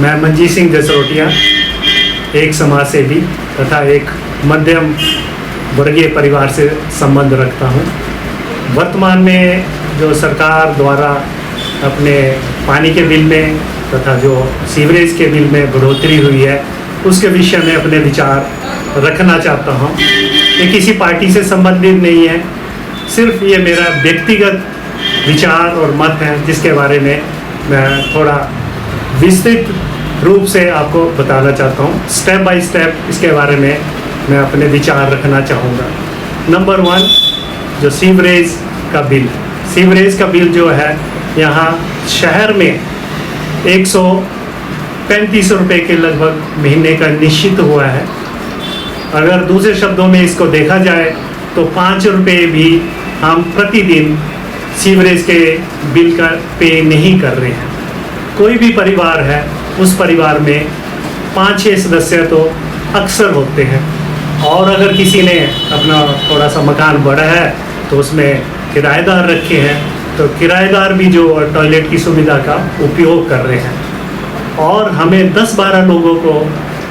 मैं मंजीत सिंह जसरोटिया, एक समाज सेवी तथा एक मध्यम वर्गीय परिवार से संबंध रखता हूँ। वर्तमान में जो सरकार द्वारा अपने पानी के बिल में तथा जो सीवरेज के बिल में बढ़ोतरी हुई है उसके विषय में अपने विचार रखना चाहता हूँ। ये किसी पार्टी से संबंधित नहीं है, सिर्फ ये मेरा व्यक्तिगत विचार और मत है जिसके बारे में मैं थोड़ा विस्तृत रूप से आपको बताना चाहता हूँ। स्टेप बाय स्टेप इसके बारे में मैं अपने विचार रखना चाहूँगा। नंबर 1, जो सीवरेज का बिल जो है यहाँ शहर में 135 रुपये के लगभग महीने का निश्चित हुआ है। अगर दूसरे शब्दों में इसको देखा जाए तो 5 रुपये भी हम प्रतिदिन सीवरेज के बिल का पे नहीं कर रहे हैं। कोई भी परिवार है, उस परिवार में 5-6 सदस्य तो अक्सर होते हैं, और अगर किसी ने अपना थोड़ा सा मकान बड़ा है तो उसमें किराएदार रखे हैं, तो किराएदार भी जो टॉयलेट की सुविधा का उपयोग कर रहे हैं, और हमें 10-12 लोगों को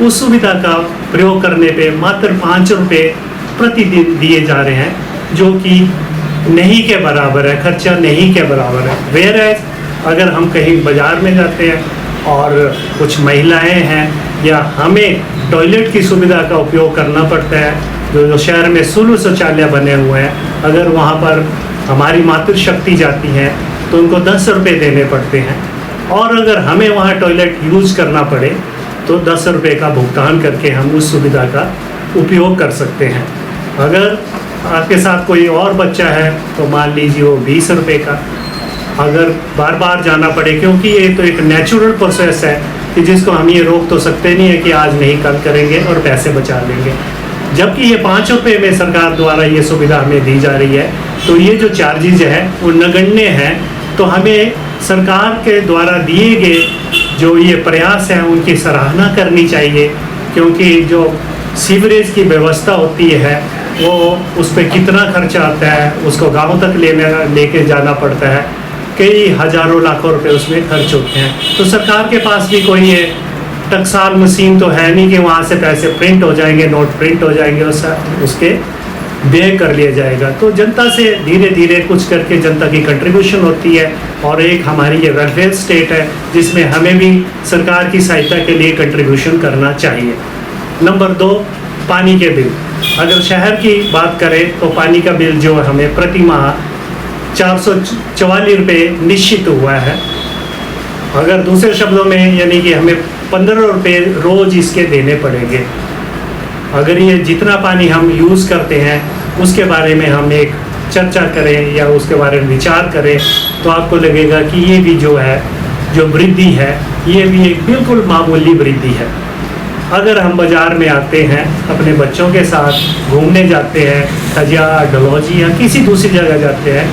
उस सुविधा का प्रयोग करने पे मात्र 5 रुपये प्रतिदिन दिए जा रहे हैं, जो कि नहीं के बराबर है, खर्चा नहीं के बराबर है। वेयर अगर हम कहीं बाज़ार में जाते हैं और कुछ महिलाएं हैं या हमें टॉयलेट की सुविधा का उपयोग करना पड़ता है, जो शहर में 16 शौचालय बने हुए हैं, अगर वहाँ पर हमारी मातृशक्ति जाती है तो उनको 10 रुपये देने पड़ते हैं, और अगर हमें वहाँ टॉयलेट यूज़ करना पड़े तो 10 रुपये का भुगतान करके हम उस सुविधा का उपयोग कर सकते हैं। अगर आपके साथ कोई और बच्चा है तो मान लीजिए वो 20 रुपये का। अगर बार बार जाना पड़े, क्योंकि ये तो एक नेचुरल प्रोसेस है कि जिसको हम ये रोक तो सकते नहीं है कि आज नहीं कल करेंगे और पैसे बचा लेंगे, जबकि ये 5 रुपये में सरकार द्वारा ये सुविधा हमें दी जा रही है। तो ये जो चार्जेज है वो नगण्य हैं। तो हमें सरकार के द्वारा दिए गए जो ये प्रयास हैं उनकी सराहना करनी चाहिए, क्योंकि जो सीवरेज की व्यवस्था होती है वो उस पर कितना खर्चा आता है, उसको गाँव तक लेके जाना पड़ता है, कई हज़ारों लाखों रुपए उसमें खर्च होते हैं। तो सरकार के पास भी कोई ये टकसाल मशीन तो है नहीं कि वहाँ से पैसे प्रिंट हो जाएंगे, नोट प्रिंट हो जाएंगे और उसके व्यय कर लिया जाएगा। तो जनता से धीरे धीरे कुछ करके जनता की कंट्रीब्यूशन होती है, और एक हमारी ये वेलफेयर स्टेट है जिसमें हमें भी सरकार की सहायता के लिए कंट्रीब्यूशन करना चाहिए। नंबर 2, पानी के बिल। अगर शहर की बात करें तो पानी का बिल जो हमें प्रति माह 444 रुपये निश्चित हुआ है। अगर दूसरे शब्दों में यानी कि हमें 15 रुपये रोज़ इसके देने पड़ेंगे। अगर ये जितना पानी हम यूज़ करते हैं उसके बारे में हम एक चर्चा करें या उसके बारे में विचार करें तो आपको लगेगा कि ये भी जो है, जो वृद्धि है, ये भी एक बिल्कुल मामूली वृद्धि है। अगर हम बाज़ार में आते हैं, अपने बच्चों के साथ घूमने जाते हैं, खजिया, डलहौजी या किसी दूसरी जगह जाते हैं,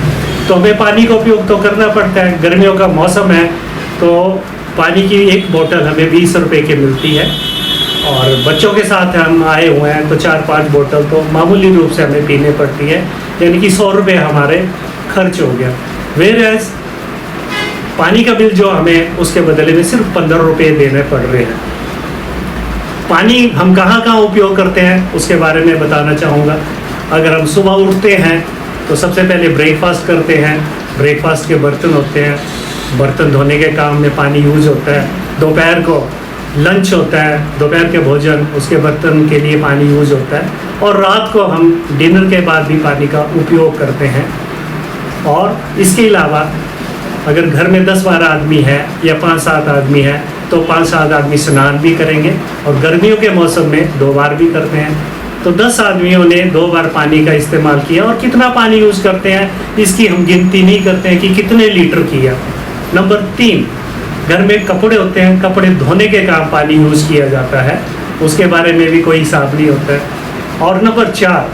तो हमें पानी का उपयोग तो करना पड़ता है। गर्मियों का मौसम है तो पानी की एक बोतल हमें 20 रुपये की मिलती है, और बच्चों के साथ हम आए हुए हैं तो 4-5 बोतल तो मामूली रूप से हमें पीने पड़ती है, यानी कि 100 रुपये हमारे खर्च हो गया। वेयर पानी का बिल जो हमें उसके बदले में सिर्फ 15 रुपये देने पड़ रहे हैं। पानी हम कहाँ कहाँ उपयोग करते हैं उसके बारे में बताना चाहूँगा। अगर हम सुबह उठते हैं तो सबसे पहले ब्रेकफास्ट करते हैं, ब्रेकफास्ट के बर्तन होते हैं, बर्तन धोने के काम में पानी यूज़ होता है। दोपहर को लंच होता है, दोपहर के भोजन, उसके बर्तन के लिए पानी यूज़ होता है, और रात को हम डिनर के बाद भी पानी का उपयोग करते हैं। और इसके अलावा अगर घर में 10-12 आदमी है या 5-7 आदमी है तो 5-7 आदमी स्नान भी करेंगे, और गर्मियों के मौसम में 2 बार भी करते हैं। तो 10 आदमियों ने 2 बार पानी का इस्तेमाल किया, और कितना पानी यूज़ करते हैं इसकी हम गिनती नहीं करते हैं कि कितने लीटर किया। नंबर 3, घर में कपड़े होते हैं, कपड़े धोने के काम पानी यूज़ किया जाता है, उसके बारे में भी कोई हिसाब नहीं होता है। और नंबर 4,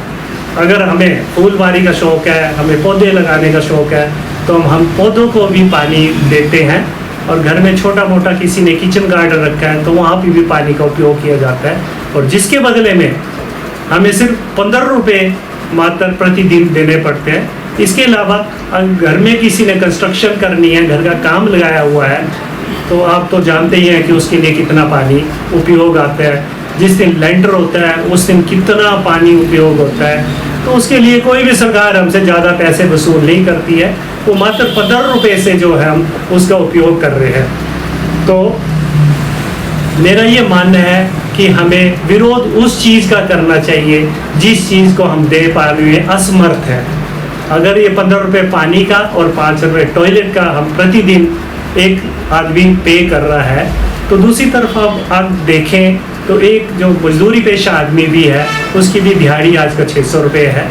अगर हमें फूलबाड़ी का शौक़ है, हमें पौधे लगाने का शौक़ है, तो हम पौधों को भी पानी देते हैं। और घर में छोटा मोटा किसी ने किचन गार्डन रखा है तो वहाँ पे भी पानी का उपयोग किया जाता है, और जिसके बदले में हमें सिर्फ 15 रुपये मात्र प्रतिदिन देने पड़ते हैं। इसके अलावा घर में किसी ने कंस्ट्रक्शन करनी है, घर का काम लगाया हुआ है, तो आप तो जानते ही हैं कि उसके लिए कितना पानी उपयोग आता है। जिस दिन लैंडर होता है उस दिन कितना पानी उपयोग होता है। तो उसके लिए कोई भी सरकार हमसे ज़्यादा पैसे वसूल नहीं करती है, वो मात्र 15 रुपये से जो है हम उसका उपयोग कर रहे हैं। तो मेरा ये मानना है कि हमें विरोध उस चीज़ का करना चाहिए जिस चीज़ को हम दे पाने में असमर्थ हैं। अगर ये 15 रुपये पानी का और 5 रुपये टॉयलेट का हम प्रतिदिन एक आदमी पे कर रहा है, तो दूसरी तरफ आप देखें तो एक जो मजदूरी पेशा आदमी भी है उसकी भी दिहाड़ी आज का 600 रुपये है।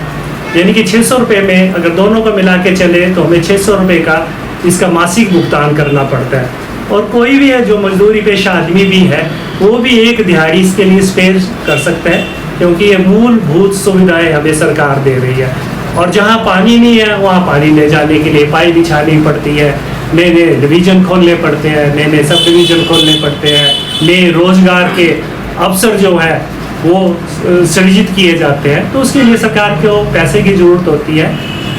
यानी कि 600 रुपये में अगर दोनों को मिला के चले तो हमें 600 रुपये का इसका मासिक भुगतान करना पड़ता है। और कोई भी है जो मजदूरी पेशा आदमी भी है वो भी एक दिहाड़ी इसके लिए स्पेयर कर सकता है, क्योंकि ये मूलभूत सुविधाएं हमें सरकार दे रही है। और जहाँ पानी नहीं है वहाँ पानी ले जाने के लिए पाइप बिछानी पड़ती है, नए नए डिवीज़न खोलने पड़ते हैं, नए नए सब डिवीज़न खोलने पड़ते हैं, नए रोजगार के अवसर जो है वो सृजित किए जाते हैं। तो उसके लिए सरकार को पैसे की ज़रूरत होती है।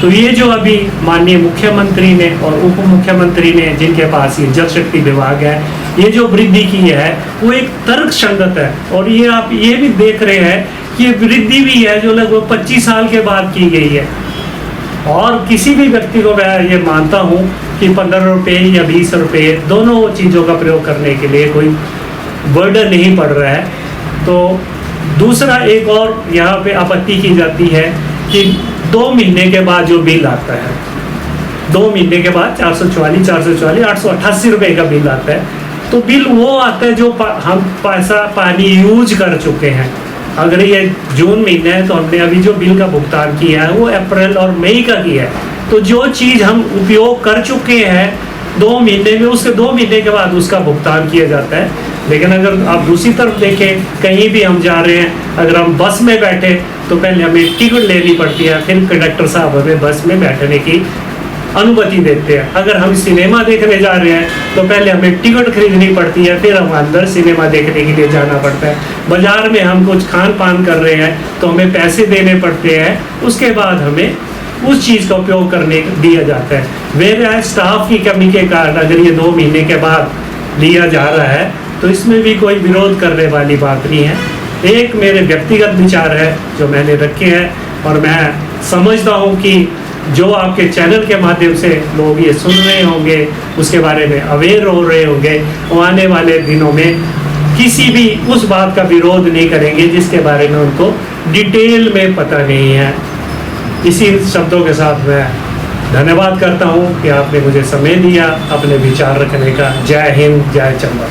तो ये जो अभी माननीय मुख्यमंत्री ने और उप मुख्यमंत्री ने जिनके पास ये जल शक्ति विभाग है, ये जो वृद्धि की है वो एक तर्क संगत है। और ये आप ये भी देख रहे हैं कि ये वृद्धि भी है जो लगभग 25 साल के बाद की गई है। और किसी भी व्यक्ति को मैं ये मानता हूँ कि 15 रुपये या 20 रुपये दोनों चीज़ों का प्रयोग करने के लिए कोई बर्डन नहीं पड़ रहा है। तो दूसरा एक और यहाँ पे आपत्ति की जाती है कि 2 महीने के बाद जो बिल आता है, 2 महीने के बाद 444, 888 रुपये का बिल आता है। तो बिल वो आता है जो हम पैसा पानी यूज कर चुके हैं। अगर ये जून महीना है तो हमने अभी जो बिल का भुगतान किया है वो अप्रैल और मई का किया है। तो जो चीज़ हम उपयोग कर चुके हैं 2 महीने में, उसके 2 महीने के बाद उसका भुगतान किया जाता है। लेकिन अगर आप दूसरी तरफ देखें, कहीं भी हम जा रहे हैं, अगर हम बस में बैठे तो पहले हमें टिकट लेनी पड़ती है, फिर कंडक्टर साहब हमें बस में बैठने की अनुमति देते हैं। अगर हम सिनेमा देखने जा रहे हैं तो पहले हमें टिकट खरीदनी पड़ती है, फिर हम अंदर सिनेमा देखने के लिए जाना पड़ता है। बाजार में हम कुछ खान पान कर रहे हैं तो हमें पैसे देने पड़ते हैं, उसके बाद हमें उस चीज़ का उपयोग करने दिया जाता है। मेरे स्टाफ की कमी के कारण अगर ये 2 महीने के बाद लिया जा रहा है तो इसमें भी कोई विरोध करने वाली बात नहीं है। एक मेरे व्यक्तिगत विचार है जो मैंने रखे हैं, और मैं समझता हूँ कि जो आपके चैनल के माध्यम से लोग ये सुन रहे होंगे, उसके बारे में अवेयर हो रहे होंगे, वो आने वाले दिनों में किसी भी उस बात का विरोध नहीं करेंगे जिसके बारे में उनको डिटेल में पता नहीं है। इसी शब्दों के साथ मैं धन्यवाद करता हूँ कि आपने मुझे समय दिया अपने विचार रखने का। जय हिंद, जय चंबा।